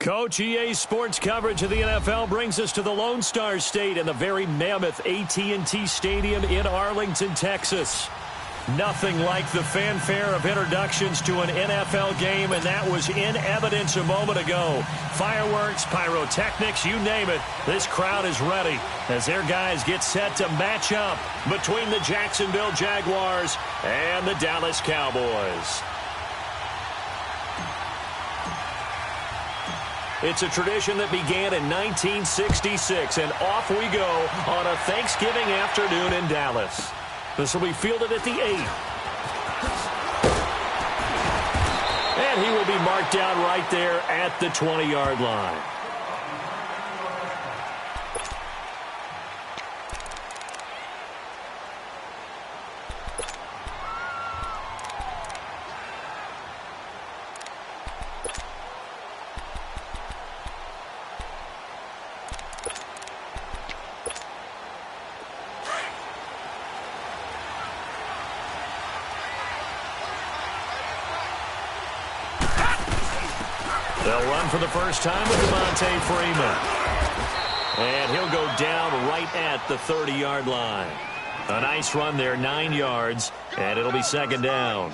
Coach, EA Sports coverage of the NFL brings us to the Lone Star State and the very mammoth AT&T Stadium in Arlington, Texas. Nothing like the fanfare of introductions to an NFL game, and that was in evidence a moment ago. Fireworks, pyrotechnics, you name it. This crowd is ready as their guys get set to match up between the Jacksonville Jaguars and the Dallas Cowboys. It's a tradition that began in 1966, and off we go on a Thanksgiving afternoon in Dallas. This will be fielded at the 8. And he will be marked down right there at the 20-yard line. They'll run for the first time with Devontae Freeman. And he'll go down right at the 30-yard line. A nice run there, 9 yards, and it'll be second down.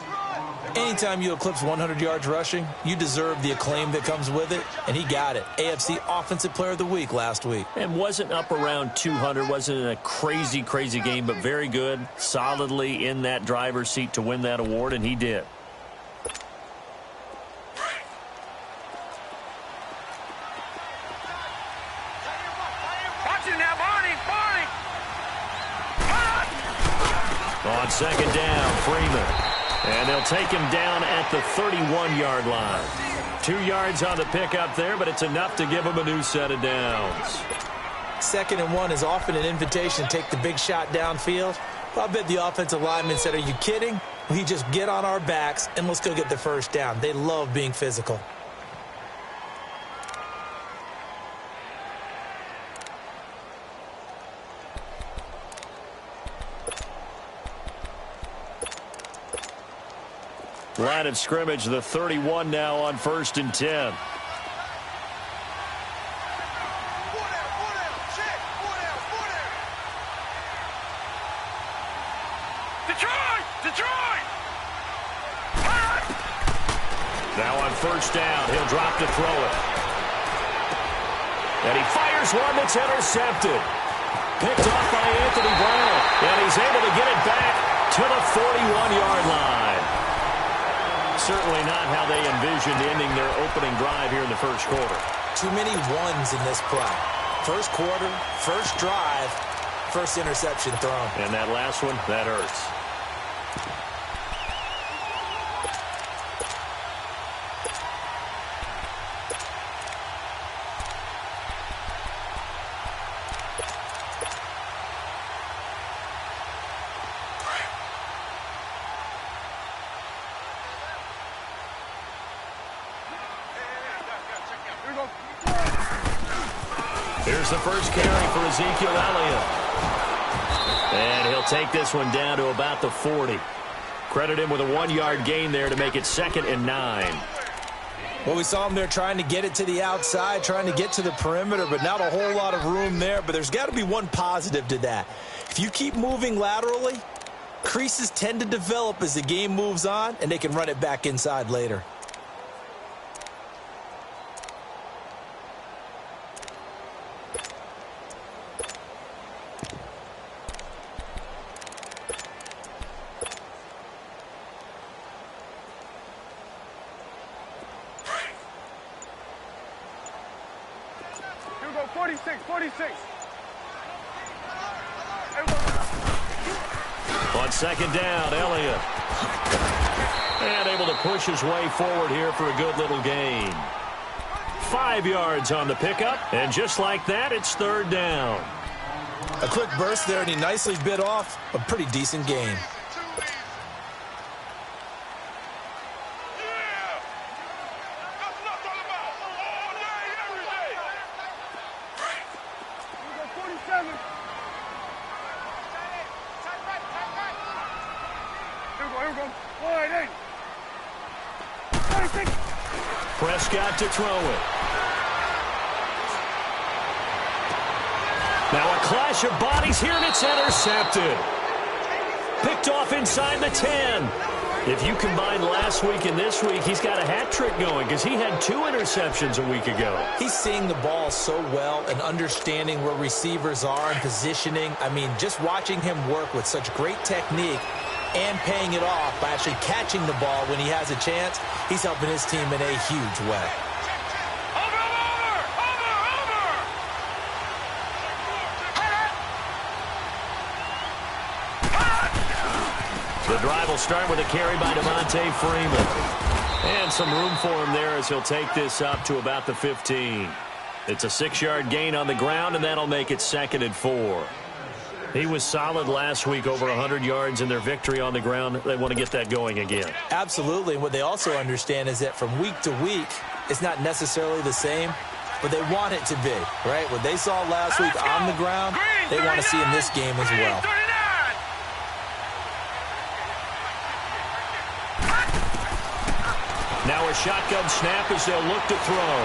Anytime you eclipse 100 yards rushing, you deserve the acclaim that comes with it, and he got it. AFC Offensive Player of the Week last week. And wasn't up around 200, wasn't a crazy, crazy game, but very good, solidly in that driver's seat to win that award, and he did. On second down, Freeman. And they'll take him down at the 31-yard line. 2 yards on the pickup there, but it's enough to give him a new set of downs. 2nd and 1 is often an invitation to take the big shot downfield. I bet the offensive lineman said, "Are you kidding? We just get on our backs and let's go get the first down." They love being physical. Line of scrimmage, the 31 now on 1st and 10. Detroit! Now on 1st down, he'll drop to throw it. And he fires one that's intercepted. Picked off by Anthony Brown. And he's able to get it back to the 41-yard line. Certainly not how they envisioned ending their opening drive here in the first quarter. Too many ones in this play. First quarter, first drive, first interception thrown. And that last one, that hurts. Here's the first carry for Ezekiel Elliott. And he'll take this one down to about the 40. Credit him with a 1-yard gain there to make it 2nd and 9. Well, we saw him there trying to get it to the outside, trying to get to the perimeter, but not a whole lot of room there. But there's got to be one positive to that. If you keep moving laterally, creases tend to develop as the game moves on, and they can run it back inside later. Here we go, 46. On 2nd down, Elliott. And able to push his way forward here for a good little gain. 5 yards on the pickup, and just like that, it's 3rd down. A quick burst there, and he nicely bit off a pretty decent gain. Prescott to throw it. clash of bodies here, and it's intercepted. Picked off inside the 10. If you combine last week and this week, he's got a hat trick going because he had 2 interceptions a week ago. He's seeing the ball so well and understanding where receivers are and positioning. I mean, just watching him work with such great technique and paying it off by actually catching the ball when he has a chance, he's helping his team in a huge way. The drive will start with a carry by Devontae Freeman. And some room for him there as he'll take this up to about the 15. It's a 6-yard gain on the ground, and that'll make it 2nd and 4. He was solid last week, over 100 yards in their victory on the ground. They want to get that going again. Absolutely. What they also understand is that from week to week, it's not necessarily the same, but they want it to be, right? What they saw last week on the ground, they want to see in this game as well. Now a shotgun snap as they'll look to throw.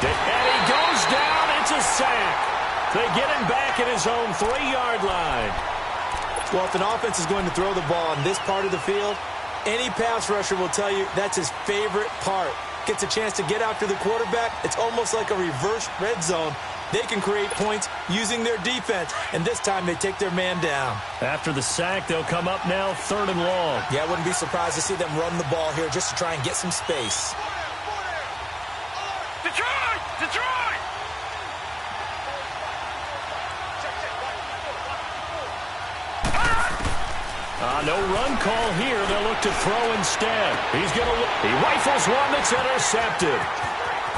And he goes down. It's a sack. They get him back at his own 3-yard line. Well, if an offense is going to throw the ball on this part of the field, any pass rusher will tell you that's his favorite part. Gets a chance to get after the quarterback. It's almost like a reverse red zone. They can create points using their defense, and this time they take their man down. After the sack, they'll come up now 3rd and long. Yeah, I wouldn't be surprised to see them run the ball here just to try and get some space. Detroit! Detroit! No run call here. They'll look to throw instead. He rifles one that's intercepted.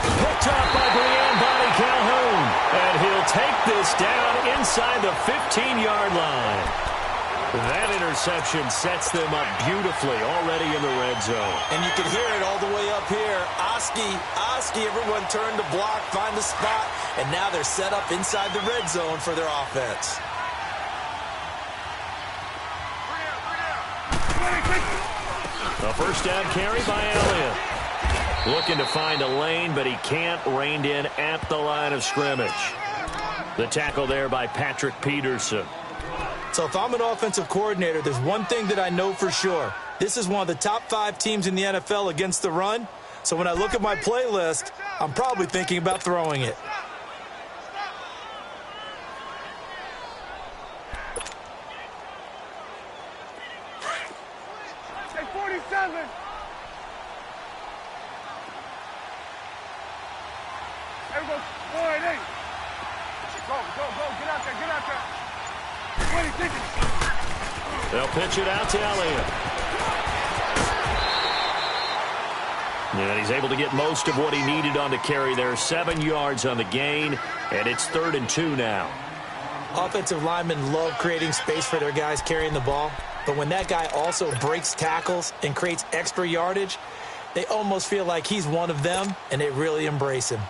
Picked up by Brian Calhoun. And he'll take this down inside the 15-yard line. That interception sets them up beautifully already in the red zone. And you can hear it all the way up here. Oski, everyone turned to block, find the spot, and now they're set up inside the red zone for their offense. A first down carry by Elliott. Looking to find a lane, but he can't. Reined in at the line of scrimmage. The tackle there by Patrick Peterson. So if I'm an offensive coordinator, there's one thing that I know for sure. This is one of the top 5 teams in the NFL against the run. So when I look at my playlist, I'm probably thinking about throwing it. Hey, 47. There we go. 4 and 8. Go. Get out there. 20 seconds. They'll pitch it out to Elliott. And he's able to get most of what he needed on the carry there. 7 yards on the gain, and it's 3rd and 2 now. Offensive linemen love creating space for their guys carrying the ball, but when that guy also breaks tackles and creates extra yardage, they almost feel like he's one of them, and they really embrace him.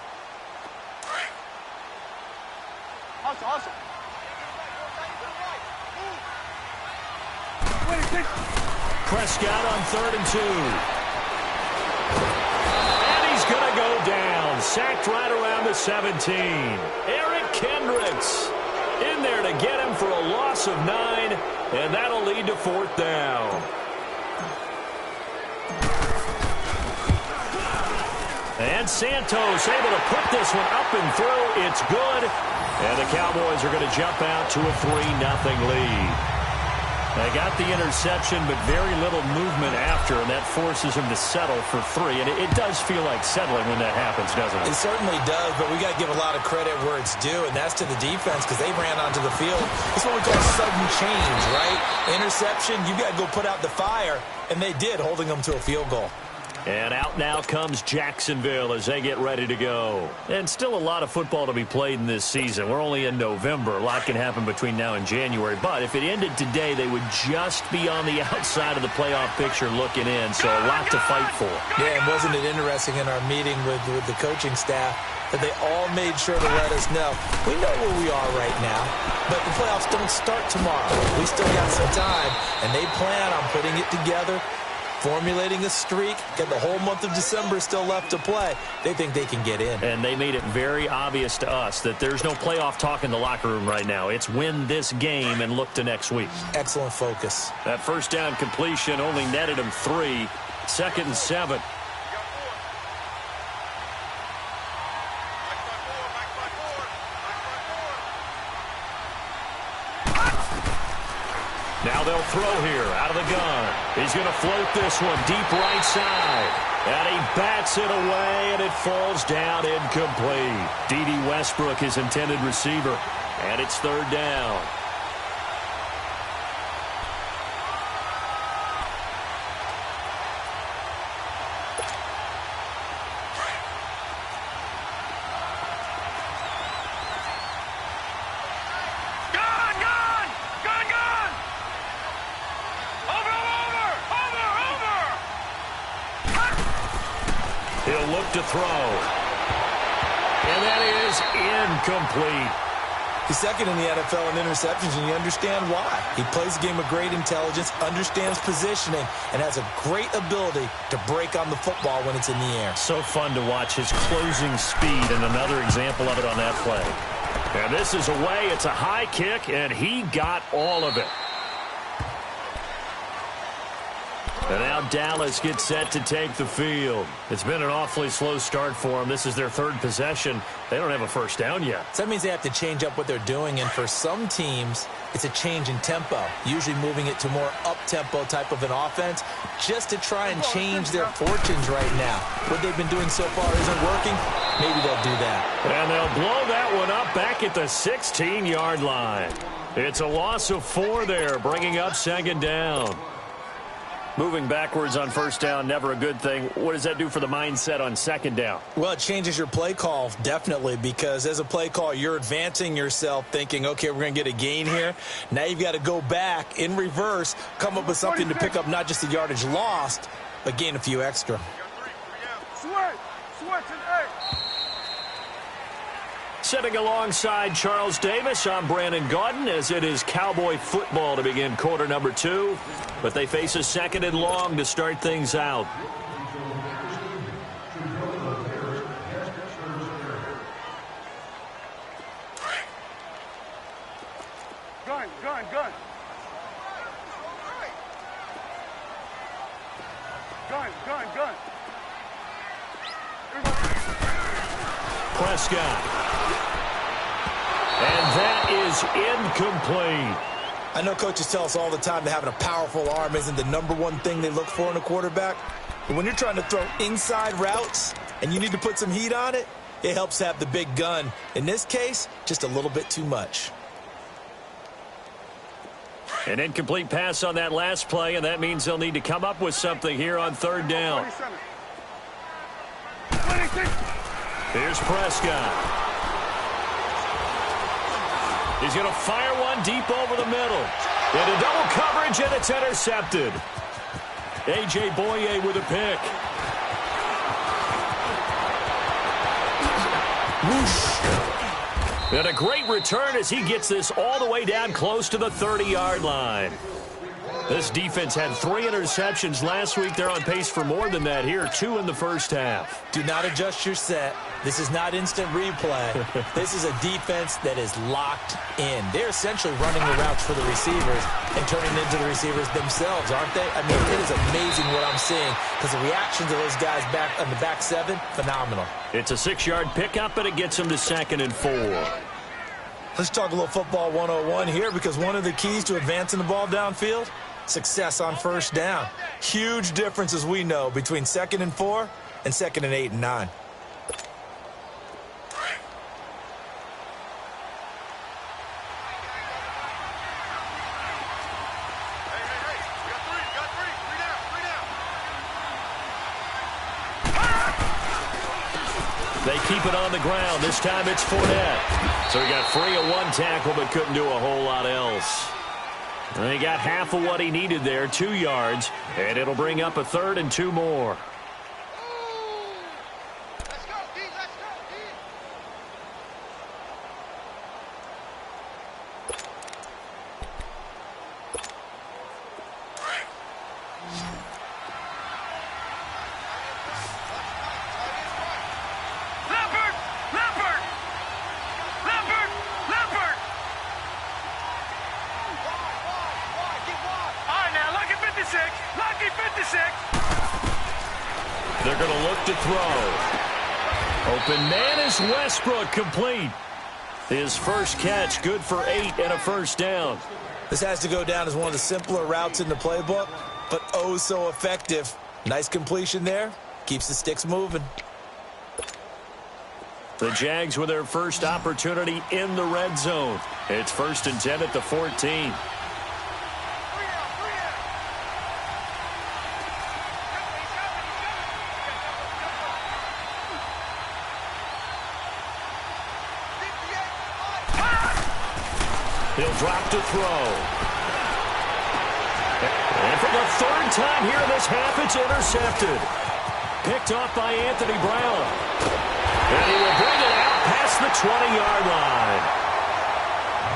Hustle. Prescott on 3rd and 2. And he's going to go down. Sacked right around the 17. Eric Kendricks in there to get him for a loss of 9, and that'll lead to 4th down. And Santos able to put this one up and through. It's good. And the Cowboys are going to jump out to a 3-0 lead. They got the interception, but very little movement after, and that forces him to settle for 3. And it does feel like settling when that happens, doesn't it? It certainly does, but we got to give a lot of credit where it's due, and that's to the defense because they ran onto the field. It's what we call sudden change, right? Interception, you got to go put out the fire, and they did, holding them to a field goal. And out now comes Jacksonville as they get ready to go. And still a lot of football to be played in this season. We're only in November. A lot can happen between now and January. But if it ended today, they would just be on the outside of the playoff picture looking in. So a lot to fight for. Yeah, and wasn't it interesting in our meeting with the coaching staff that they all made sure to let us know, we know where we are right now, but the playoffs don't start tomorrow. We still got some time, and they plan on putting it together formulating a streak. Get the whole month of December still left to play. They think they can get in. And they made it very obvious to us that there's no playoff talk in the locker room right now. It's win this game and look to next week. Excellent focus. That first down completion only netted him 3. 2nd and 7. Now they'll throw here out of the gun. He's going to float this one deep right side. And he bats it away, and it falls down incomplete. D.D. Westbrook, his intended receiver. And it's 3rd down. He'll look to throw. And that is incomplete. He's second in the NFL in interceptions, and you understand why. He plays a game of great intelligence, understands positioning, and has a great ability to break on the football when it's in the air. So fun to watch his closing speed, and another example of it on that play. And this is away. It's a high kick, and he got all of it. And now Dallas gets set to take the field. It's been an awfully slow start for them. This is their 3rd possession. They don't have a first down yet. So that means they have to change up what they're doing, and for some teams, it's a change in tempo, usually moving it to more up-tempo type of an offense just to try and change their fortunes right now. What they've been doing so far isn't working. Maybe they'll do that. And they'll blow that one up back at the 16-yard line. It's a loss of 4 there, bringing up 2nd down. Moving backwards on first down, never a good thing. What does that do for the mindset on 2nd down? Well, it changes your play call, definitely, because as a play call, you're advancing yourself thinking, okay, we're going to get a gain here. Now you've got to go back in reverse, come up with something to pick up not just the yardage lost, but gain a few extra. Switch and eight. Sitting alongside Charles Davis, I'm Brandon Gaudin, as it is Cowboy football to begin quarter number 2. But they face a 2nd and long to start things out. Gun. Gun. Prescott. And that is incomplete. I know coaches tell us all the time that having a powerful arm isn't the #1 thing they look for in a quarterback. But when you're trying to throw inside routes and you need to put some heat on it, it helps have the big gun. In this case, just a little bit too much. An incomplete pass on that last play, and that means they'll need to come up with something here on 3rd down. 26. Here's Prescott. He's going to fire one deep over the middle. Into double coverage, and it's intercepted. A.J. Boye with a pick. Whoosh. And a great return as he gets this all the way down close to the 30-yard line. This defense had 3 interceptions last week. They're on pace for more than that here, 2 in the first half. Do not adjust your set. This is not instant replay. This is a defense that is locked in. They're essentially running the routes for the receivers and turning it into the receivers themselves, aren't they? I mean, it is amazing what I'm seeing because the reactions of those guys back on the back 7, phenomenal. It's a 6-yard pickup, and it gets them to 2nd and 4. Let's talk a little football 101 here because one of the keys to advancing the ball downfield, success on first down. Huge difference, as we know, between 2nd and 4 and 2nd and 8 and 9. They keep it on the ground. This time it's Fournette. So he got free of 1 tackle but couldn't do a whole lot else. And he got half of what he needed there, 2 yards, and it'll bring up a 3rd and 2 more. 56. Lucky 56. They're going to look to throw. Open man is Westbrook, complete. His first catch, good for 8 and a first down. This has to go down as one of the simpler routes in the playbook, but oh so effective. Nice completion there. Keeps the sticks moving. The Jags with their first opportunity in the red zone. It's 1st and 10 at the 14. He'll drop to throw. And for the 3rd time here in this half, it's intercepted. Picked off by Anthony Brown. And he will bring it out past the 20-yard line.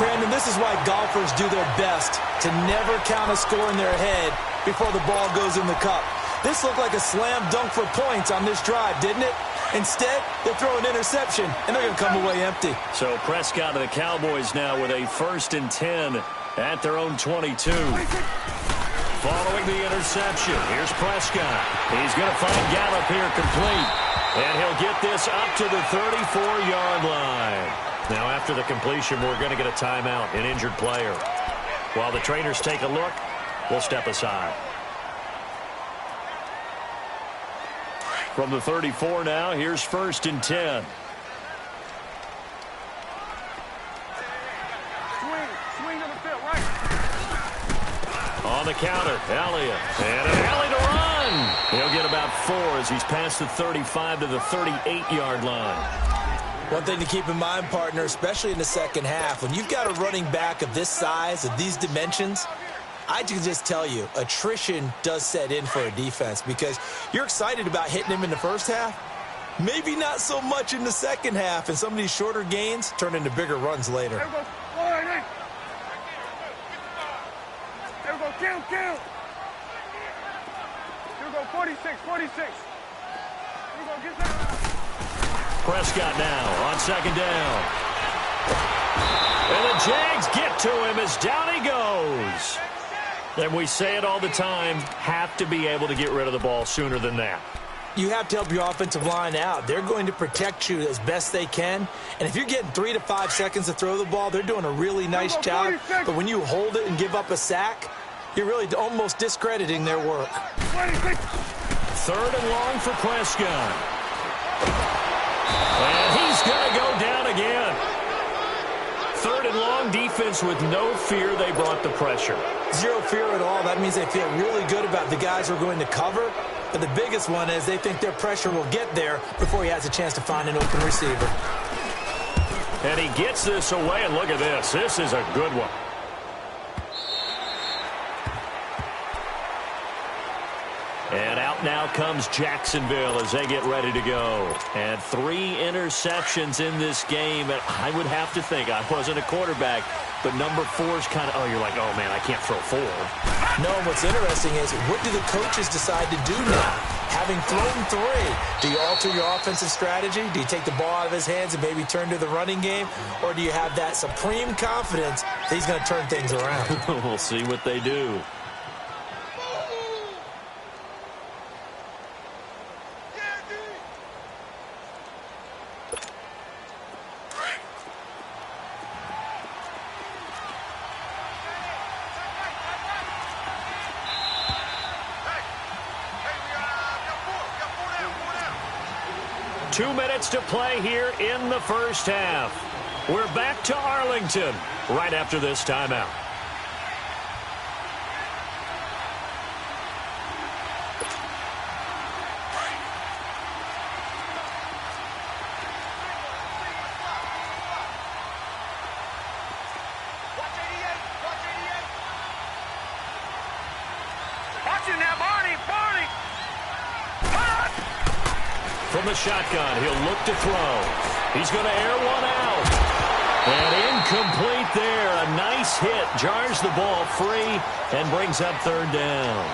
Brandon, this is why golfers do their best to never count a score in their head before the ball goes in the cup. This looked like a slam dunk for points on this drive, didn't it? Instead, they throw an interception, and they're going to come away empty. So Prescott of the Cowboys now with a 1st and 10 at their own 22. Following the interception, here's Prescott. He's going to find Gallup here complete. And he'll get this up to the 34-yard line. Now, after the completion, we're going to get a timeout, an injured player. While the trainers take a look, we'll step aside. From the 34 now, here's 1st and 10. Swing to the field, right. On the counter, Elliott. And an alley to run. He'll get about 4 as he's past the 35 to the 38-yard line. One thing to keep in mind, partner, especially in the second half, when you've got a running back of this size, of these dimensions, I can just tell you, attrition does set in for a defense because you're excited about hitting him in the first half. Maybe not so much in the second half, and some of these shorter gains turn into bigger runs later. There we go. There we go. Kill. Here we go. 46. Here we go. Get that. Prescott now on 2nd down. And the Jags get to him as down he goes. And we say it all the time, have to be able to get rid of the ball sooner than that. You have to help your offensive line out. They're going to protect you as best they can. And if you're getting 3 to 5 seconds to throw the ball, they're doing a really nice job. But when you hold it and give up a sack, you're really almost discrediting their work. 3rd and long for Prescott. And he's going to go down again. 3rd and long, defense with no fear. They brought the pressure. Zero fear at all. That means they feel really good about the guys who are going to cover. But the biggest one is they think their pressure will get there before he has a chance to find an open receiver. And he gets this away, and look at this. This is a good one. And out now comes Jacksonville as they get ready to go. And 3 interceptions in this game. And I would have to think, I wasn't a quarterback, but number 4 is kind of, you're like, oh, man, I can't throw 4. No, what's interesting is what do the coaches decide to do now? Having thrown 3, do you alter your offensive strategy? Do you take the ball out of his hands and maybe turn to the running game? Or do you have that supreme confidence that he's going to turn things around? We'll see what they do. Two minutes to play here in the first half. We're back to Arlington right after this timeout. From the shotgun, he'll look to throw. He's going to air one out. And incomplete there. A nice hit. Jars the ball free and brings up 3rd down.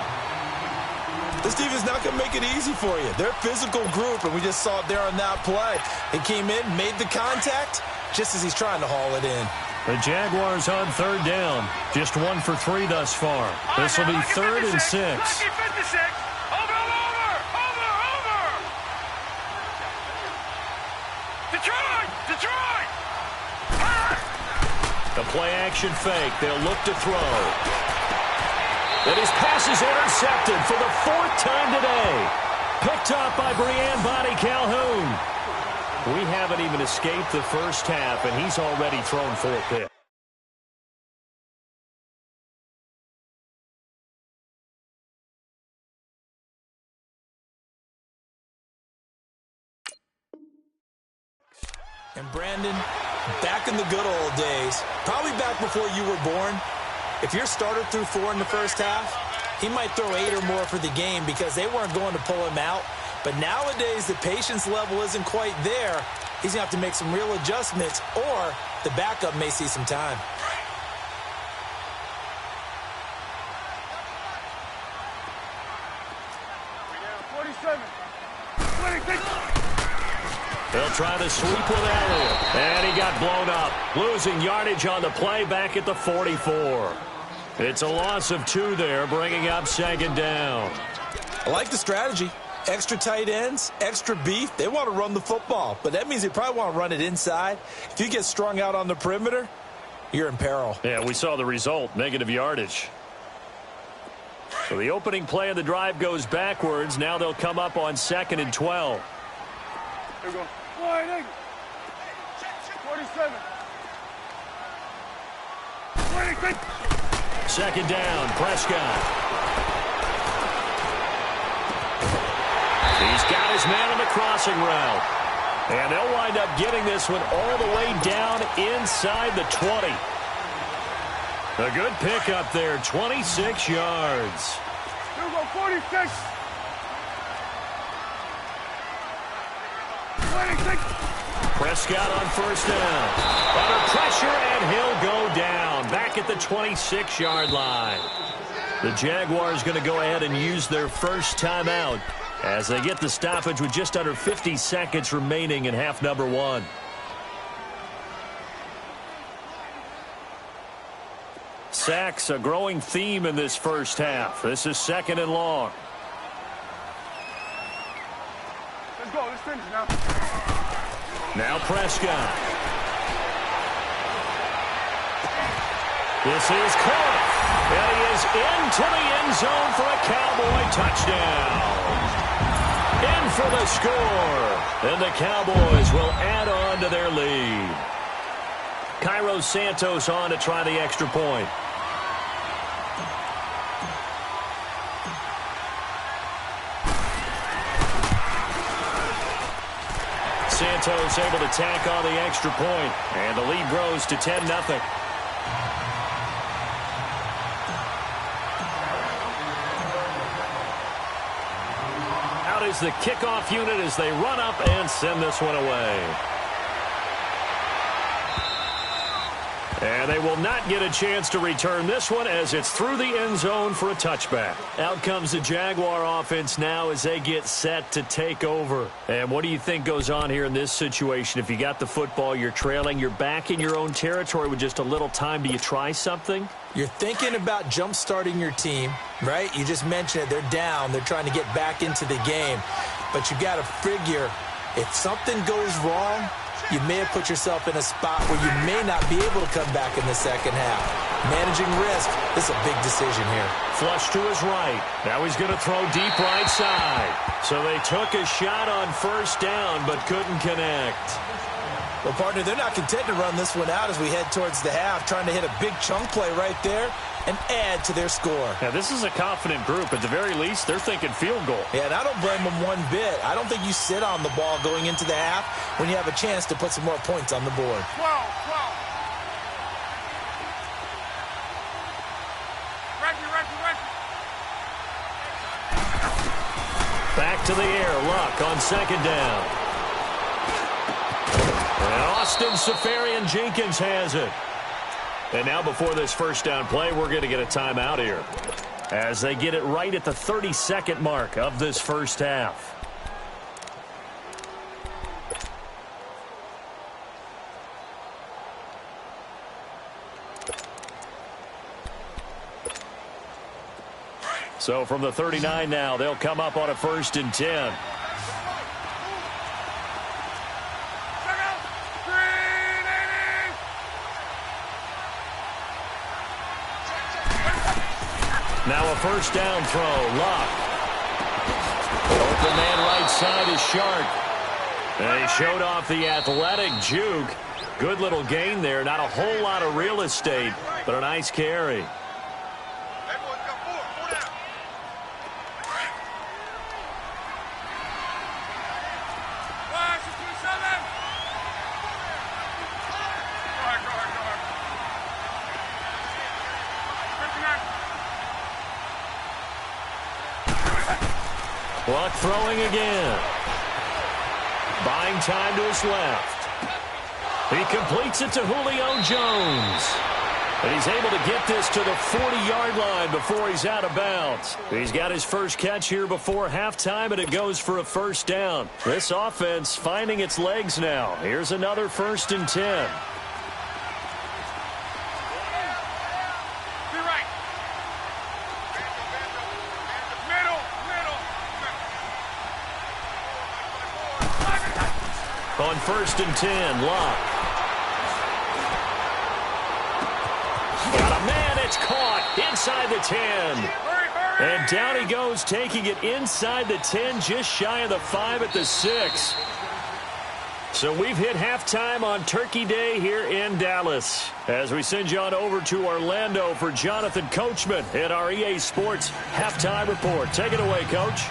This defense not going to make it easy for you. They're a physical group, and we just saw it there on that play. He came in, made the contact, just as he's trying to haul it in. The Jaguars on third down. Just 1 for 3 thus far. This will be 3rd and 6. Detroit! The play-action fake. They'll look to throw. And his pass is intercepted for the 4th time today. Picked off by Brian Body Calhoun. We haven't even escaped the first half, and he's already thrown 4 picks. And Brandon, back in the good old days, probably back before you were born, if your starter threw 4 in the first half, he might throw 8 or more for the game because they weren't going to pull him out. But nowadays, the patience level isn't quite there. He's going to have to make some real adjustments, or the backup may see some time. They'll try to sweep with Elliott. And he got blown up. Losing yardage on the play back at the 44. It's a loss of 2 there, bringing up 2nd down. I like the strategy. Extra tight ends, extra beef. They want to run the football, but that means they probably want to run it inside. If you get strung out on the perimeter, you're in peril. Yeah, we saw the result, negative yardage. So the opening play of the drive goes backwards. Now they'll come up on 2nd and 12. Here we go. 47. 26. 2nd down, Prescott. He's got his man on the crossing route. And they'll wind up getting this one all the way down inside the 20. A good pickup there, 26 yards. Here we go, 46. 26. Prescott on 1st down. Under pressure, and he'll go down. Back at the 26-yard line. The Jaguars going to go ahead and use their first timeout as they get the stoppage with just under 50 seconds remaining in half number 1. Sacks, a growing theme in this first half. This is 2nd and long. Let's go. Let's finish now. Now Prescott. This is caught. And he is into the end zone for a Cowboy touchdown. In for the score. And the Cowboys will add on to their lead. Cairo Santos on to try the extra point. Santos able to tack on the extra point, and the lead grows to 10-0. Out is the kickoff unit as they run up and send this one away. And they will not get a chance to return this one as it's through the end zone for a touchback. Out comes the Jaguar offense now as they get set to take over. And what do you think goes on here in this situation? If you got the football, you're trailing, you're back in your own territory with just a little time. Do you try something? You're thinking about jump-starting your team, right? You just mentioned it. They're down. They're trying to get back into the game. But you got to figure if something goes wrong, you may have put yourself in a spot where you may not be able to come back in the second half. Managing risk, this is a big decision here. Flush to his right. Now he's going to throw deep right side. So they took a shot on 1st down but couldn't connect. Well, partner, they're not content to run this one out as we head towards the half, trying to hit a big chunk play right there and add to their score. Now, this is a confident group. At the very least, they're thinking field goal. Yeah, and I don't blame them one bit. I don't think you sit on the ball going into the half when you have a chance to put some more points on the board. 12. Back to the air. Luck on 2nd down. And Austin Safarian-Jenkins has it. And now before this 1st down play, we're going to get a timeout here as they get it right at the 30-second mark of this first half. So from the 39 now, they'll come up on a 1st and 10. Now a 1st down throw. Lock. Open man right side is Shark. And he showed off the athletic juke. Good little gain there. Not a whole lot of real estate, but a nice carry. Luck throwing again. Buying time to his left. He completes it to Julio Jones. And he's able to get this to the 40-yard line before he's out of bounds. He's got his first catch here before halftime, and it goes for a 1st down. This offense finding its legs now. Here's another 1st and 10. On 1st and 10, Lock. Got a man, it's caught inside the 10. And down he goes, taking it inside the 10, just shy of the 5 at the 6. So we've hit halftime on Turkey Day here in Dallas. As we send you on over to Orlando for Jonathan Coachman at our EA Sports Halftime Report. Take it away, Coach.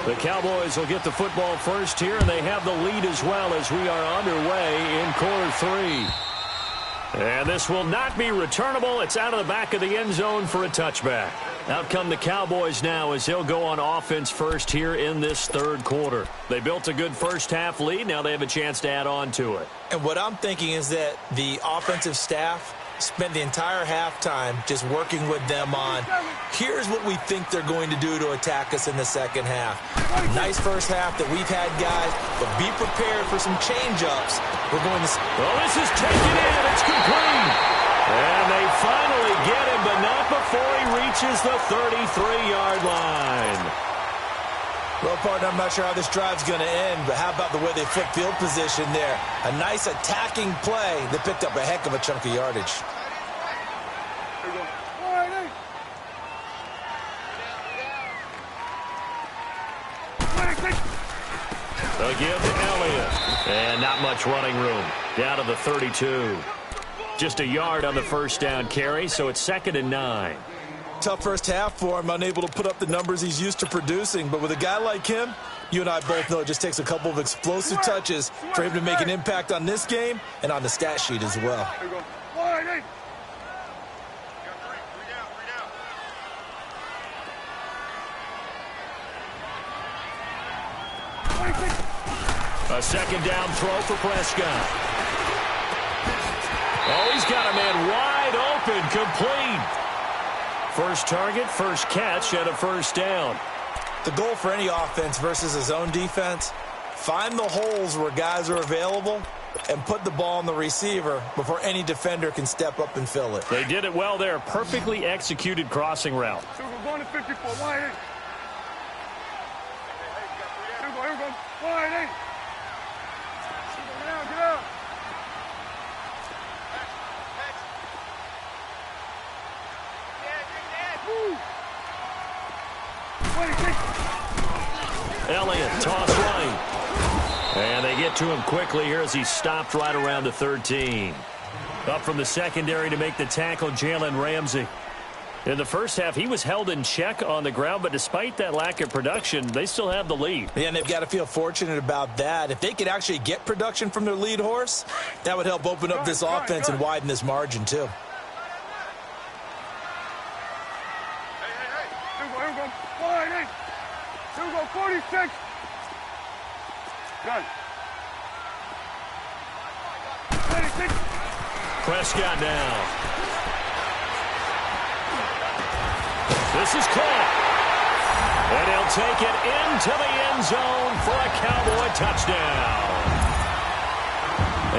The Cowboys will get the football first here, and they have the lead as well as we are underway in quarter 3. And this will not be returnable. It's out of the back of the end zone for a touchback. Out come the Cowboys now as they'll go on offense first here in this 3rd quarter. They built a good first-half lead. Now they have a chance to add on to it. And what I'm thinking is that the offensive staff spent the entire halftime just working with them on, here's what we think they're going to do to attack us in the second half. Nice first half that we've had, guys, but be prepared for some change-ups. We're going to... Well, this is taken in. It's complete. And they finally get him, but not before he reaches the 33-yard line. Well, partner, I'm not sure how this drive's going to end, but how about the way they flip field position there? A nice attacking play that picked up a heck of a chunk of yardage. They'll give to Elliott. And not much running room. Down to the 32. Just a yard on the 1st down carry, so it's 2nd and 9. Tough first half for him, unable to put up the numbers he's used to producing. But with a guy like him, you and I both know it just takes a couple of explosive touches for him to make an impact on this game and on the stat sheet as well. A 2nd down throw for Prescott. Oh, he's got a man wide open, complete. First target, first catch, and a 1st down. The goal for any offense versus a zone defense, find the holes where guys are available and put the ball on the receiver before any defender can step up and fill it. They did it well there. Perfectly executed crossing route. So we're going to 54. Wide eight. Here we go. Wide eight. Get out, get out. Elliott, toss right. And they get to him quickly here as he stopped right around the 13. Up from the secondary to make the tackle, Jalen Ramsey. In the first half, he was held in check on the ground, but despite that lack of production, they still have the lead. Yeah, and they've got to feel fortunate about that. If they could actually get production from their lead horse, that would help open up this offense and widen this margin, too. Here we go. Wide eight. Here we go. 46. Done. 26. Prescott now. This is caught. And he'll take it into the end zone for a Cowboy touchdown.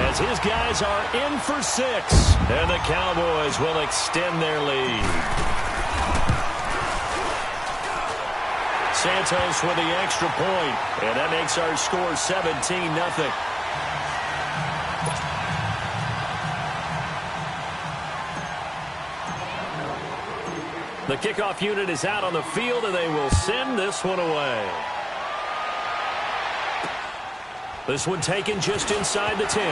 as his guys are in for 6. And the Cowboys will extend their lead. Santos with the extra point, and that makes our score 17-0. The kickoff unit is out on the field, and they will send this one away. This one taken just inside the 10.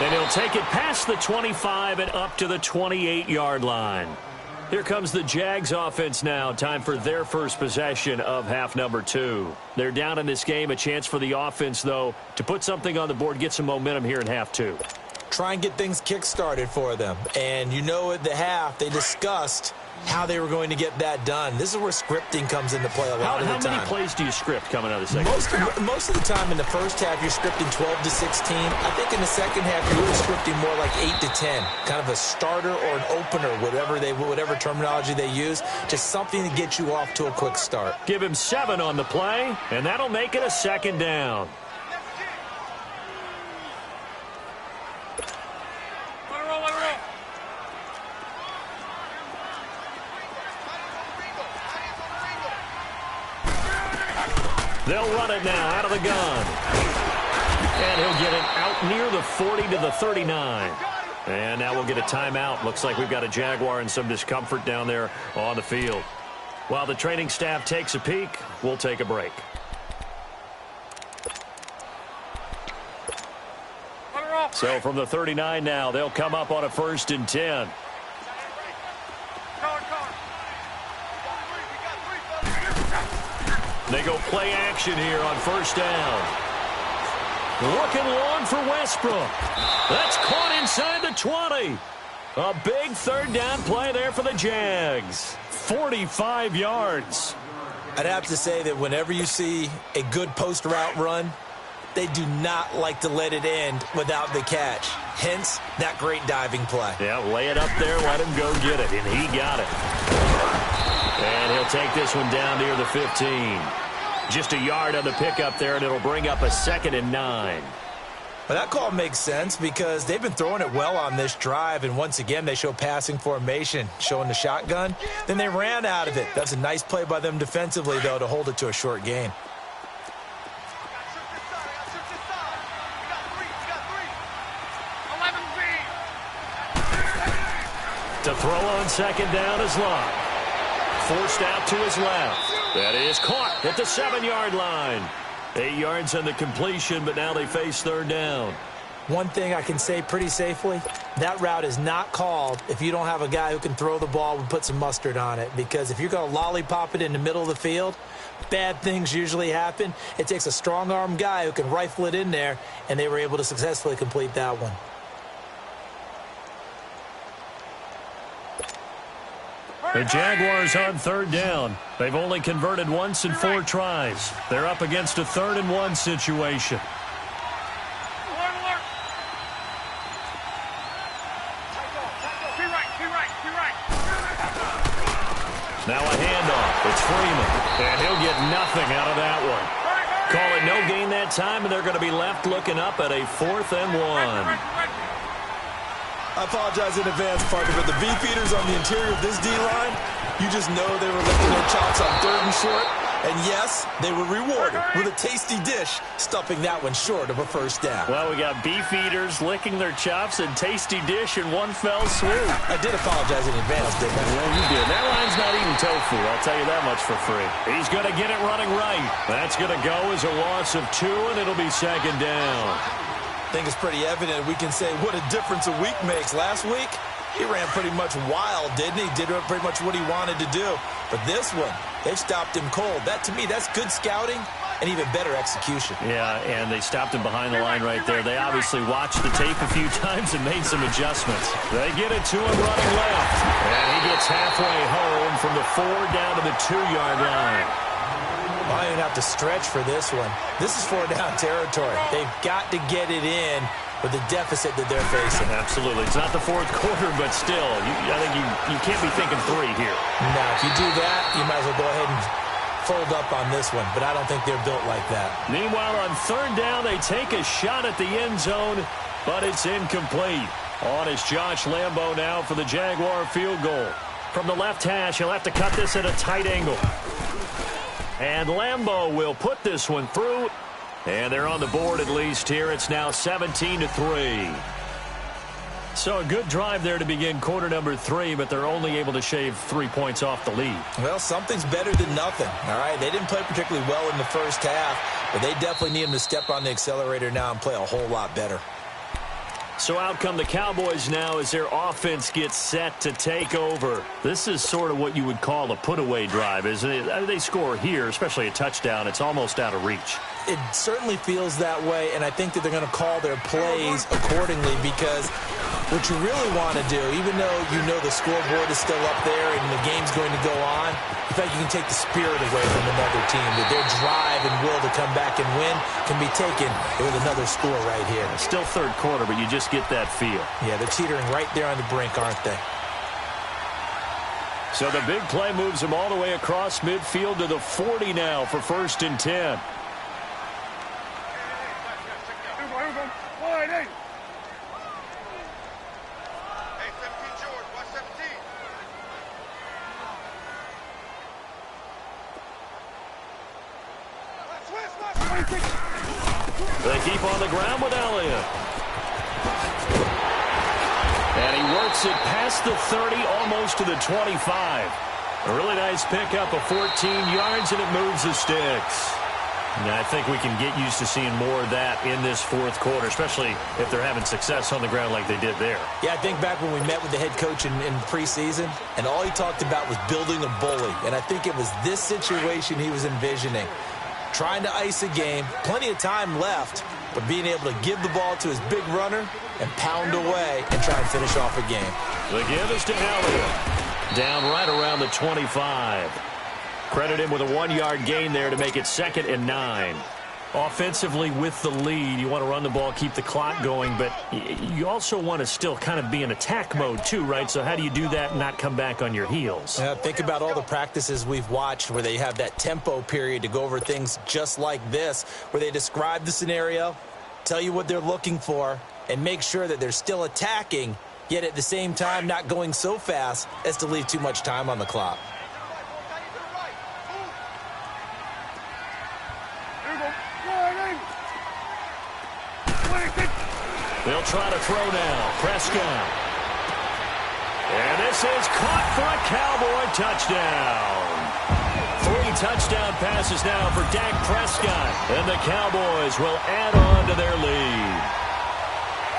And he'll take it past the 25 and up to the 28-yard line. Here comes the Jags offense now. Time for their first possession of half number 2. They're down in this game. A chance for the offense, though, to put something on the board, get some momentum here in half 2. Try and get things kick-started for them. And you know at the half, they discussed how they were going to get that done. This is where scripting comes into play a lot of the time. How many plays do you script coming out of the second? Most of the time in the first half, you're scripting 12 to 16. I think in the second half, you're really scripting more like 8 to 10. Kind of a starter or an opener, whatever terminology they use. Just something to get you off to a quick start. Give him 7 on the play, and that'll make it a second down. They'll run it now out of the gun. And he'll get it out near the 40 to the 39. And now we'll get a timeout. Looks like we've got a Jaguar in some discomfort down there on the field. While the training staff takes a peek, we'll take a break. So from the 39 now, they'll come up on a 1st and 10. They go play action here on 1st down. Looking long for Westbrook. That's caught inside the 20. A big 3rd down play there for the Jags. 45 yards. I'd have to say that whenever you see a good post route run, they do not like to let it end without the catch. Hence, that great diving play. Yeah, lay it up there, let him go get it, and he got it. And he'll take this one down near the 15. Just a yard on the pickup there, and it'll bring up a 2nd and 9. Well, that call makes sense because they've been throwing it well on this drive, and once again, they show passing formation, showing the shotgun. Then they ran out of it. That's a nice play by them defensively, though, to hold it to a short gain. To throw on 2nd down is Locke. Forced out to his left. That is caught at the 7-yard line. 8 yards on the completion, but now they face 3rd down. One thing I can say pretty safely, that route is not called if you don't have a guy who can throw the ball and put some mustard on it. Because if you're going to lollipop it in the middle of the field, bad things usually happen. It takes a strong-arm guy who can rifle it in there, and they were able to successfully complete that one. The Jaguars on 3rd down. They've only converted once in 4 tries. They're up against a 3rd and 1 situation. Now a handoff. It's Freeman. And he'll get nothing out of that one. Call it no gain that time, and they're going to be left looking up at a 4th and 1. I apologize in advance, Parker, but the beefeaters on the interior of this D-line, you just know they were licking their chops on 3rd and short. And yes, they were rewarded with a tasty dish, stuffing that one short of a 1st down. Well, we got beefeaters licking their chops and tasty dish in one fell swoop. I did apologize in advance, didn't I? Well, you did. That line's not eating tofu, I'll tell you that much for free. He's going to get it running right. That's going to go as a loss of 2, and it'll be 2nd down. I think it's pretty evident we can say what a difference a week makes. Last week, he ran pretty much wild, didn't he? Did pretty much what he wanted to do. But this one, they've stopped him cold. That, to me, that's good scouting and even better execution. Yeah, and they stopped him behind the line right there. They obviously watched the tape a few times and made some adjustments. They get it to him running left. And he gets halfway home from the 4 down to the 2-yard line. I don't even have to stretch for this one. This is 4-down territory. They've got to get it in with the deficit that they're facing. Absolutely. It's not the 4th quarter, but still, I think you can't be thinking 3 here. No, if you do that, you might as well go ahead and fold up on this one, but I don't think they're built like that. Meanwhile, on third down, they take a shot at the end zone, but it's incomplete. On is Josh Lambo now for the Jaguar field goal. From the left hash, he'll have to cut this at a tight angle. And Lambo will put this one through. And they're on the board at least here. It's now 17-3. So a good drive there to begin quarter number 3, but they're only able to shave 3 points off the lead. Well, something's better than nothing, all right? They didn't play particularly well in the first half, but they definitely need them to step on the accelerator now and play a whole lot better. So out come the Cowboys now as their offense gets set to take over. This is sort of what you would call a put-away drive, isn't it? They score here, especially a touchdown. It's almost out of reach. It certainly feels that way, and I think that they're going to call their plays accordingly because what you really want to do, even though you know the scoreboard is still up there and the game's going to go on, in fact, you can take the spirit away from another team. That their drive and will to come back and win can be taken with another score right here. Still third quarter, but you just get that feel. Yeah, they're teetering right there on the brink, aren't they? So the big play moves them all the way across midfield to the 40 now for 1st and 10. They keep on the ground with Elliott. And he works it past the 30, almost to the 25. A really nice pickup of 14 yards, and it moves the sticks. And I think we can get used to seeing more of that in this fourth quarter, especially if they're having success on the ground like they did there. Yeah, I think back when we met with the head coach in preseason, and all he talked about was building a bully. And I think it was this situation he was envisioning. Trying to ice a game, plenty of time left, but being able to give the ball to his big runner and pound away and try and finish off a game. The give is to Elliott. Down right around the 25. Credit him with a 1-yard gain there to make it 2nd and 9. Offensively with the lead, you want to run the ball, keep the clock going, but you also want to still kind of be in attack mode too, right? So how do you do that and not come back on your heels? Think about all the practices we've watched where they have that tempo period to go over things just like this, where they describe the scenario, tell you what they're looking for, and make sure that they're still attacking, yet at the same time not going so fast as to leave too much time on the clock. They'll try to throw now. Prescott. And this is caught for a Cowboy touchdown. 3 touchdown passes now for Dak Prescott. And the Cowboys will add on to their lead.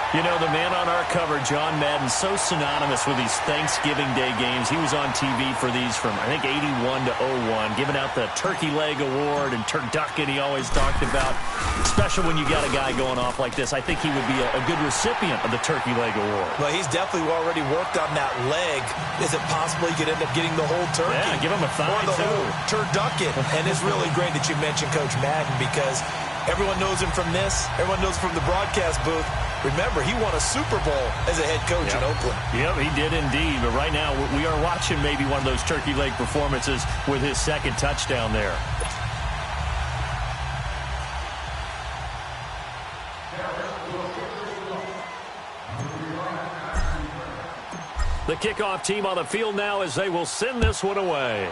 You know, the man on our cover, John Madden, so synonymous with these Thanksgiving Day games. He was on TV for these from, I think, 81 to 01, giving out the Turkey Leg Award and Turducken he always talked about. Special when you got a guy going off like this. I think he would be a good recipient of the Turkey Leg Award. Well, he's definitely already worked on that leg. Is it possible he could end up getting the whole turkey? Yeah, give him a thigh, or the too. whole turducken. And it's really great that you mentioned Coach Madden because everyone knows him from this. Everyone knows him from the broadcast booth. Remember, he won a Super Bowl as a head coach in Oakland. Yep, he did indeed. But right now, we are watching maybe one of those turkey leg performances with his 2nd touchdown there. The kickoff team on the field now as they will send this one away.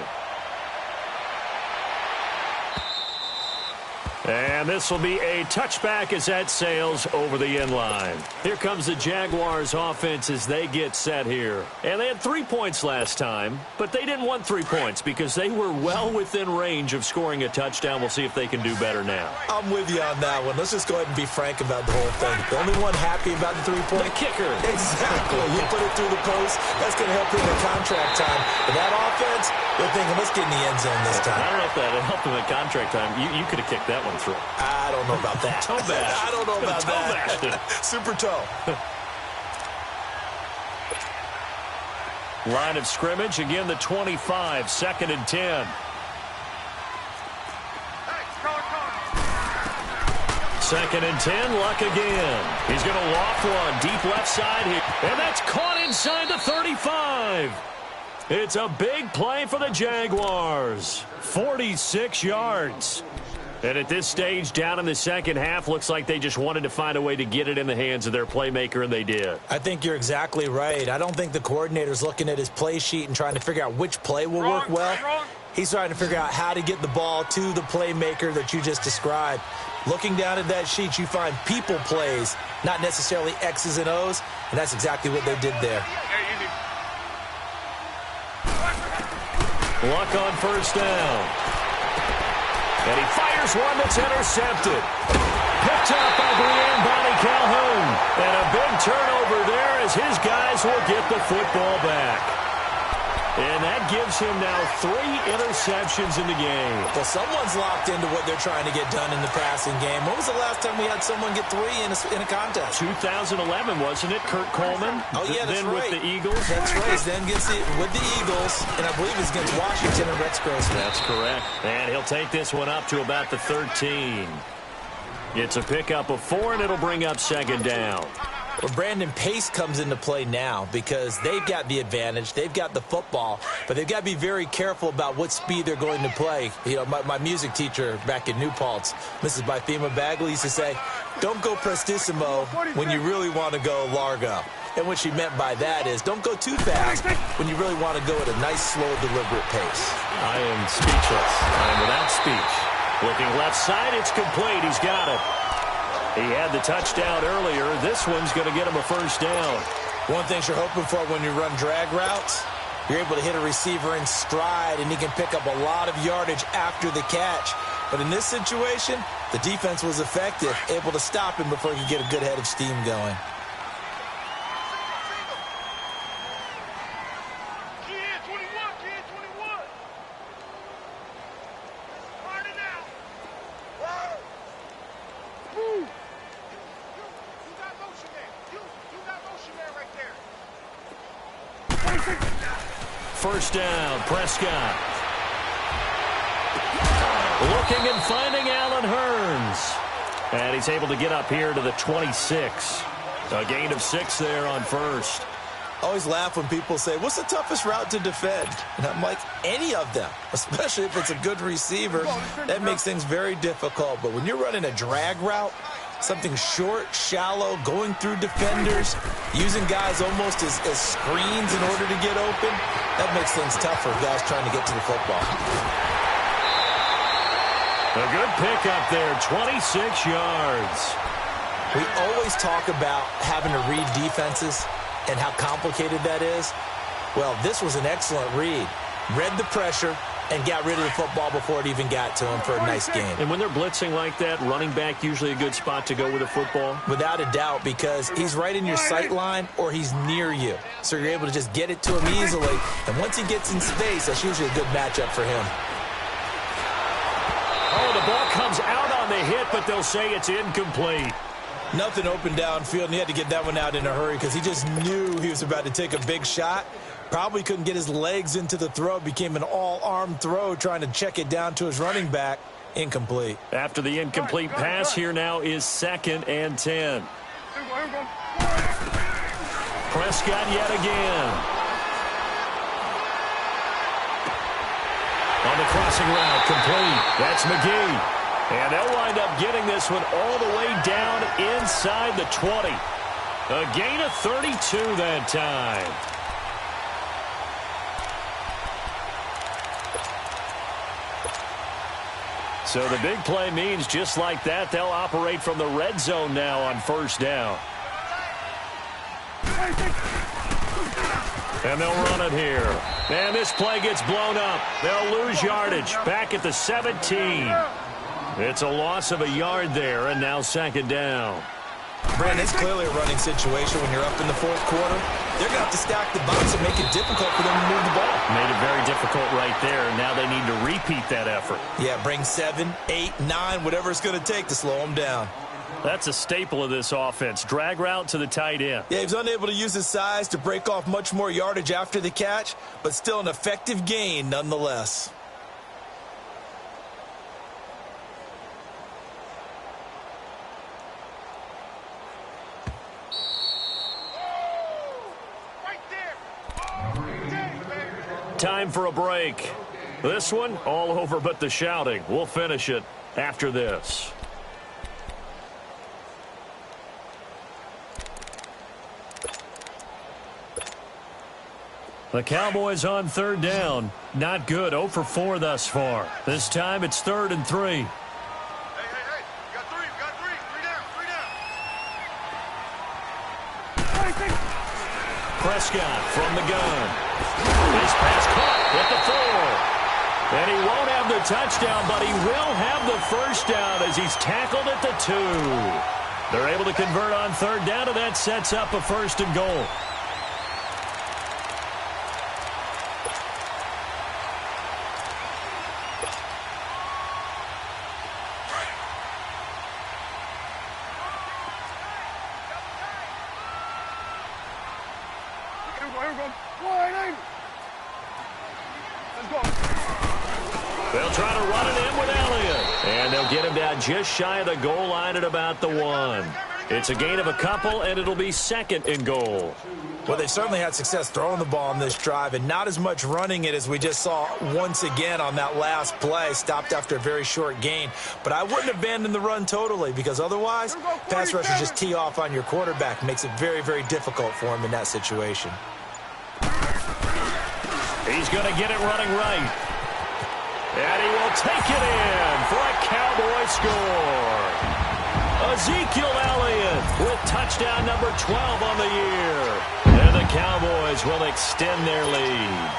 And this will be a touchback as that sails over the end line. Here comes the Jaguars offense as they get set here. And they had 3 points last time, but they didn't want 3 points because they were well within range of scoring a touchdown. We'll see if they can do better now. I'm with you on that one. Let's just go ahead and be frank about the whole thing. The only one happy about the 3-point? The kicker. Exactly. You put it through the post. That's going to help him in contract time. But that offense, they're thinking, let's get in the end zone this time. I don't know if that helped him in contract time. You could have kicked that one through. I don't know about that. Toe bash. I don't know about toe that. Bashed. Super toe. Line of scrimmage, again the 25, 2nd and 10. Second and 10, Luck again. He's going to loft one deep left side here. And that's caught inside the 35. It's a big play for the Jaguars. 46 yards. And at this stage, down in the second half, looks like they just wanted to find a way to get it in the hands of their playmaker, and they did. I think you're exactly right. I don't think the coordinator's looking at his play sheet and trying to figure out which play will work well. He's trying to figure out how to get the ball to the playmaker that you just described. Looking down at that sheet, you find people plays, not necessarily X's and O's, and that's exactly what they did there. Luck on first down. And he fires one that's intercepted. Picked up by Bonnie Calhoun. And a big turnover there as his guys will get the football back. And that gives him now 3 interceptions in the game. Well, someone's locked into what they're trying to get done in the passing game. When was the last time we had someone get 3 in a contest? 2011, wasn't it? Kurt Coleman? Oh, yeah, that's then right. With the Eagles? That's right. Then gets it with the Eagles, and I believe it's against Washington and Rex Grossman. That's correct. And he'll take this one up to about the 13. It's a pickup of 4, and it'll bring up second down. Well, Brandon, pace comes into play now because they've got the advantage. They've got the football, but they've got to be very careful about what speed they're going to play. You know, my music teacher back in New Paltz, Mrs. Bythema Bagley, used to say, don't go prestissimo when you really want to go largo. And what she meant by that is don't go too fast when you really want to go at a nice, slow, deliberate pace. I am speechless. I am without speech. Looking left side, it's complete. He's got it. He had the touchdown earlier. This one's going to get him a first down. One thing you're hoping for when you run drag routes, you're able to hit a receiver in stride, and he can pick up a lot of yardage after the catch. But in this situation, the defense was effective, able to stop him before he could get a good head of steam going. First down, Prescott. Looking and finding Allen Hurns. And he's able to get up here to the 26. A gain of 6 there on first. I always laugh when people say, what's the toughest route to defend? And I'm like, any of them, especially if it's a good receiver. That makes things very difficult. But when you're running a drag route, something short, shallow, going through defenders, using guys almost as screens in order to get open, that makes things tough for guys trying to get to the football. A good pickup there, 26 yards. We always talk about having to read defenses and how complicated that is. Well, this was an excellent read. Read the pressure and got rid of the football before it even got to him for a nice game. And when they're blitzing like that, running back usually a good spot to go with the football? Without a doubt, because he's right in your sight line or he's near you. So you're able to just get it to him easily. And once he gets in space, that's usually a good matchup for him. Oh, the ball comes out on the hit, but they'll say it's incomplete. Nothing open downfield, and he had to get that one out in a hurry because he just knew he was about to take a big shot. Probably couldn't get his legs into the throw. Became an all-arm throw trying to check it down to his running back. Incomplete. After the incomplete pass, here now is 2nd and 10. Prescott yet again. On the crossing route, complete. That's McGee. And they'll wind up getting this one all the way down inside the 20. A gain of 32 that time. So the big play means just like that, they'll operate from the red zone now on first down. And they'll run it here. And this play gets blown up. They'll lose yardage back at the 17. It's a loss of a yard there, and now 2nd down. Brandon, it's clearly a running situation when you're up in the 4th quarter. They're going to have to stack the box and make it difficult for them to move the ball. Made it very difficult right there. Now they need to repeat that effort. Yeah, bring 7, 8, 9, whatever it's going to take to slow them down. That's a staple of this offense. Drag route to the tight end. Yeah, he was unable to use his size to break off much more yardage after the catch, but still an effective gain nonetheless. Time for a break. This one, all over but the shouting. We'll finish it after this. The Cowboys on third down. Not good. 0 for 4 thus far. This time it's 3rd and 3. Hey, you got three. Three down. Prescott from the gun. This pass caught at the 4. And he won't have the touchdown, but he will have the first down as he's tackled at the 2. They're able to convert on third down, and that sets up a 1st and goal. Here we go. Let's go. They'll try to run it in with Elliott. And they'll get him down just shy of the goal line at about the 1. It's a gain of a couple, and it'll be 2nd and goal. Well, they certainly had success throwing the ball on this drive, and not as much running it as we just saw once again on that last play. Stopped after a very short gain. But I wouldn't abandon the run totally, because otherwise, pass rushers just tee off on your quarterback. Makes it very, very difficult for him in that situation. He's going to get it running right. And he will take it in for a Cowboy score. Ezekiel Elliott with touchdown number 12 on the year. And the Cowboys will extend their lead.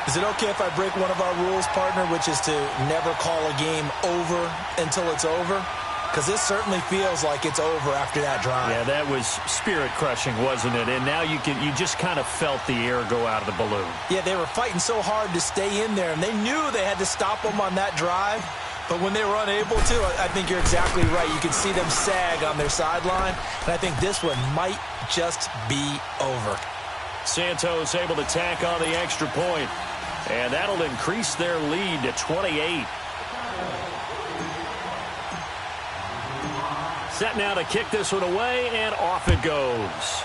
Is it okay if I break one of our rules, partner, which is to never call a game over until it's over? Because this certainly feels like it's over after that drive. Yeah, that was spirit-crushing, wasn't it? And now you just kind of felt the air go out of the balloon. Yeah, they were fighting so hard to stay in there, and they knew they had to stop them on that drive. But when they were unable to, I think you're exactly right. You could see them sag on their sideline, and I think this one might just be over. Santos able to tack on the extra point, and that'll increase their lead to 28. Set now to kick this one away, and off it goes.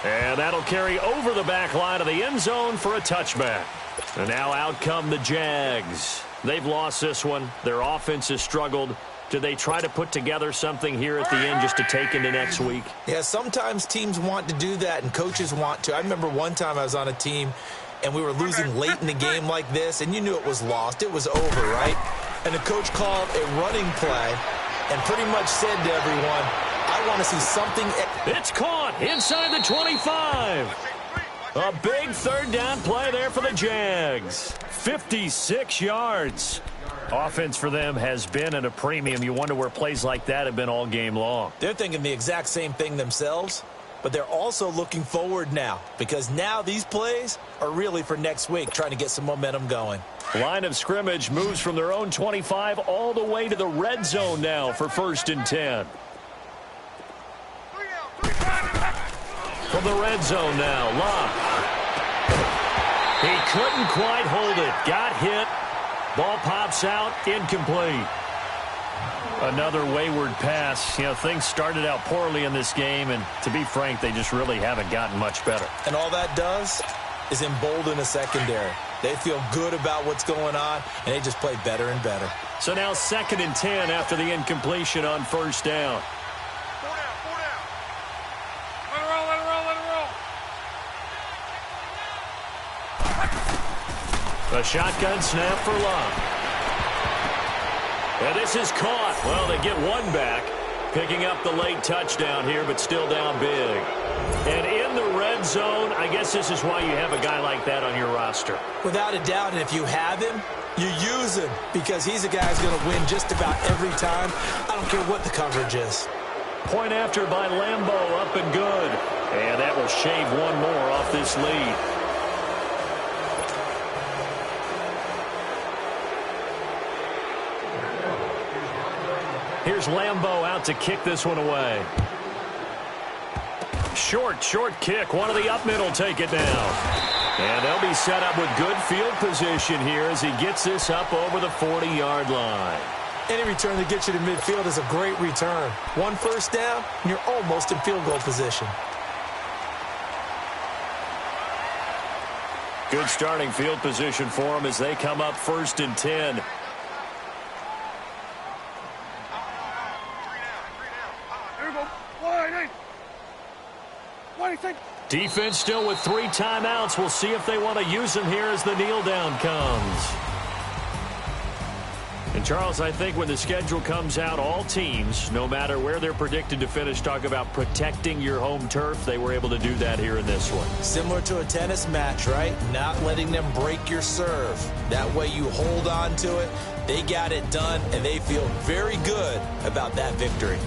And that'll carry over the back line of the end zone for a touchback. And now out come the Jags. They've lost this one. Their offense has struggled. Do they try to put together something here at the end just to take into next week? Yeah, sometimes teams want to do that, and coaches want to. I remember one time I was on a team, and we were losing late in the game like this, and you knew it was lost. It was over, right? And the coach called a running play and pretty much said to everyone, I want to see something. It's caught inside the 25. A big third down play there for the Jags. 56 yards. Offense for them has been at a premium. You wonder where plays like that have been all game long. They're thinking the exact same thing themselves, but they're also looking forward now, because now these plays are really for next week, trying to get some momentum going. Line of scrimmage moves from their own 25 all the way to the red zone now for 1st and 10. From the red zone now, Locke. He couldn't quite hold it. Got hit. Ball pops out, incomplete. Another wayward pass. You know, things started out poorly in this game, and to be frank, they just really haven't gotten much better. And all that does is embolden a secondary. They feel good about what's going on, and they just play better and better. So now 2nd and 10 after the incompletion on 1st down. 4 down. Let it roll. A shotgun snap for Locke. And this is caught. Well, they get one back. Picking up the late touchdown here, but still down big. And in the red zone, I guess this is why you have a guy like that on your roster. Without a doubt, and if you have him, you use him, because he's a guy who's going to win just about every time. I don't care what the coverage is. Point after by Lambeau, up and good. And that will shave one more off this lead. Here's Lambeau out to kick this one away. Short kick. One of the up mid will take it down. And they'll be set up with good field position here as he gets this up over the 40-yard line. Any return that gets you to midfield is a great return. One first down, and you're almost in field goal position. Good starting field position for them as they come up 1st and 10. Here we go. 1-8. 26. Defense still with 3 timeouts. We'll see if they want to use them here as the kneel down comes. And, Charles, I think when the schedule comes out, all teams, no matter where they're predicted to finish, talk about protecting your home turf. They were able to do that here in this one. Similar to a tennis match, right? Not letting them break your serve. That way you hold on to it. They got it done, and they feel very good about that victory.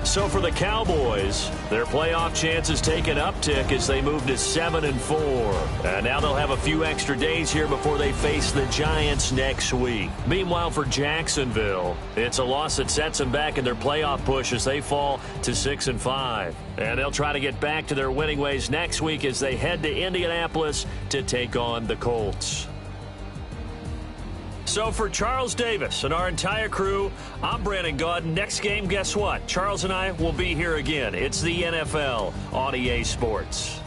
So for the Cowboys, their playoff chances take an uptick as they move to 7-4. And now they'll have a few extra days here before they face the Giants next week. Meanwhile, for Jacksonville, it's a loss that sets them back in their playoff push as they fall to 6-5. And they'll try to get back to their winning ways next week as they head to Indianapolis to take on the Colts. So for Charles Davis and our entire crew, I'm Brandon Gaudin. Next game, guess what? Charles and I will be here again. It's the NFL on EA Sports.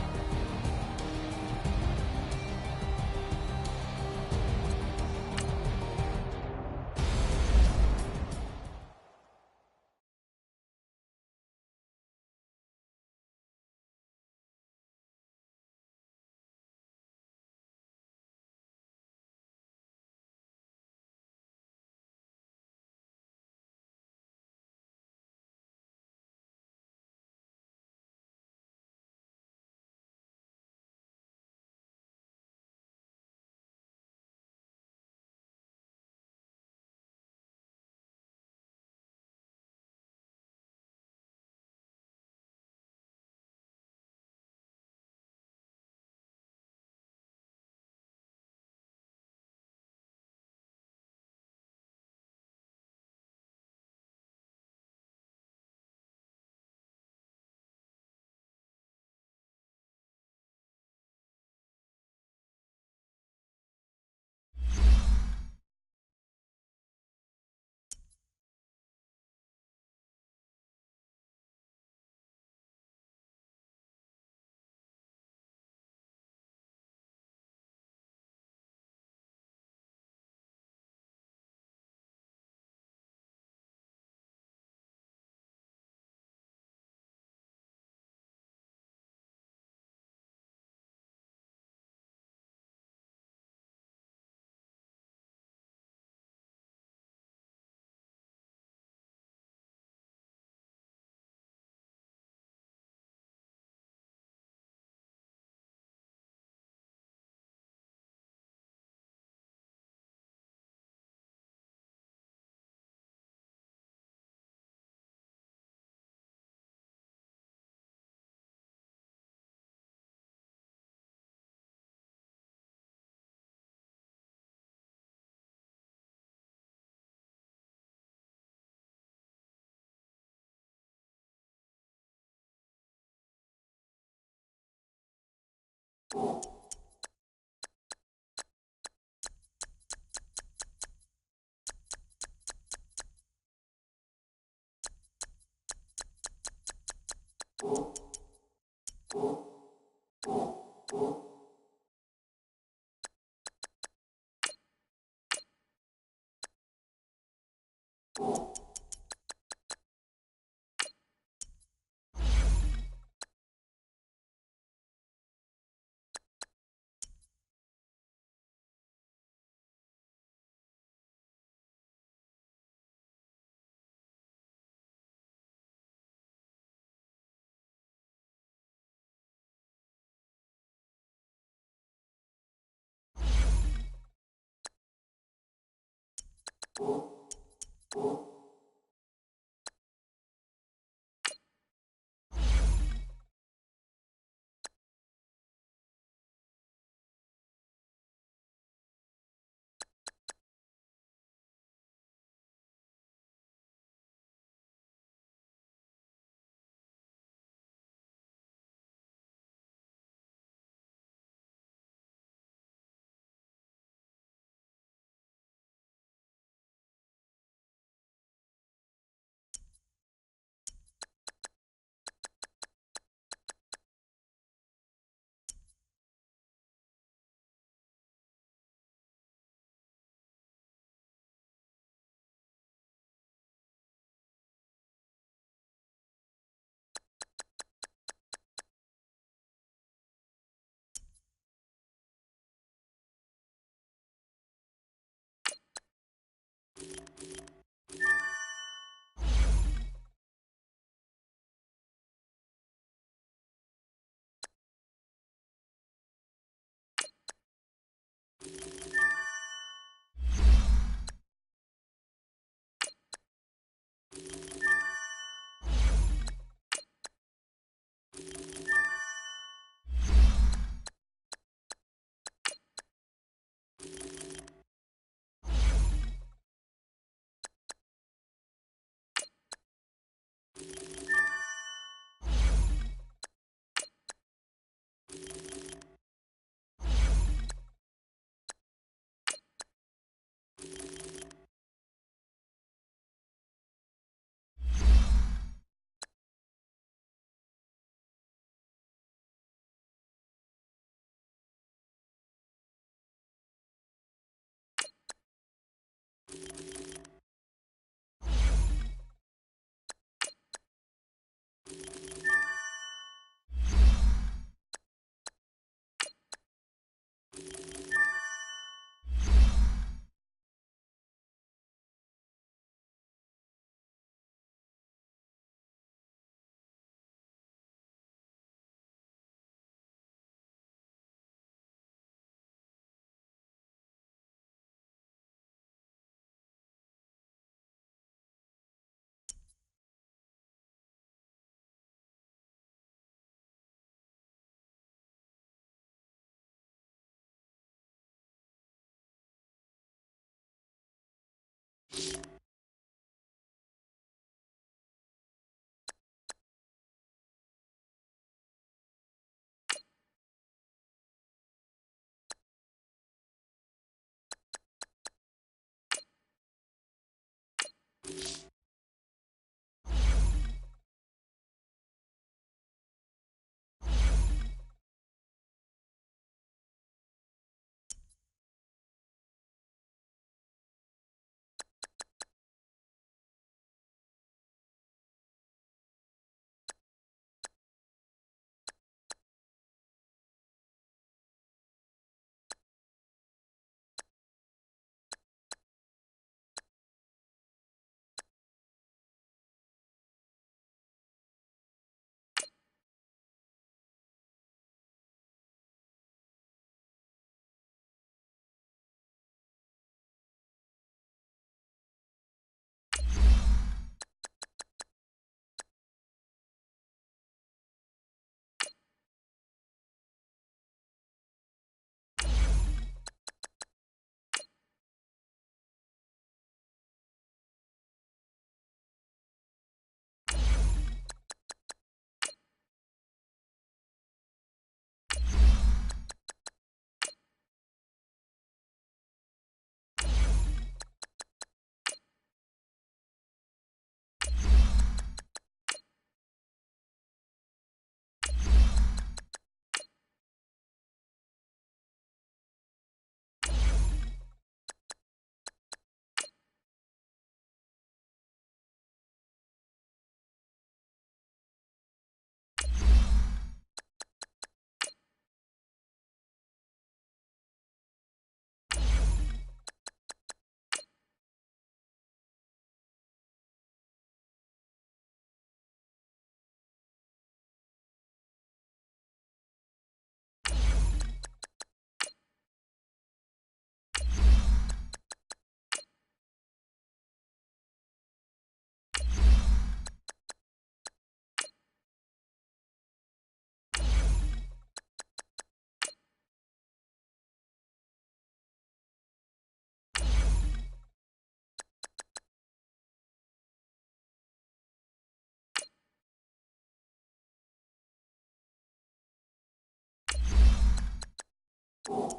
you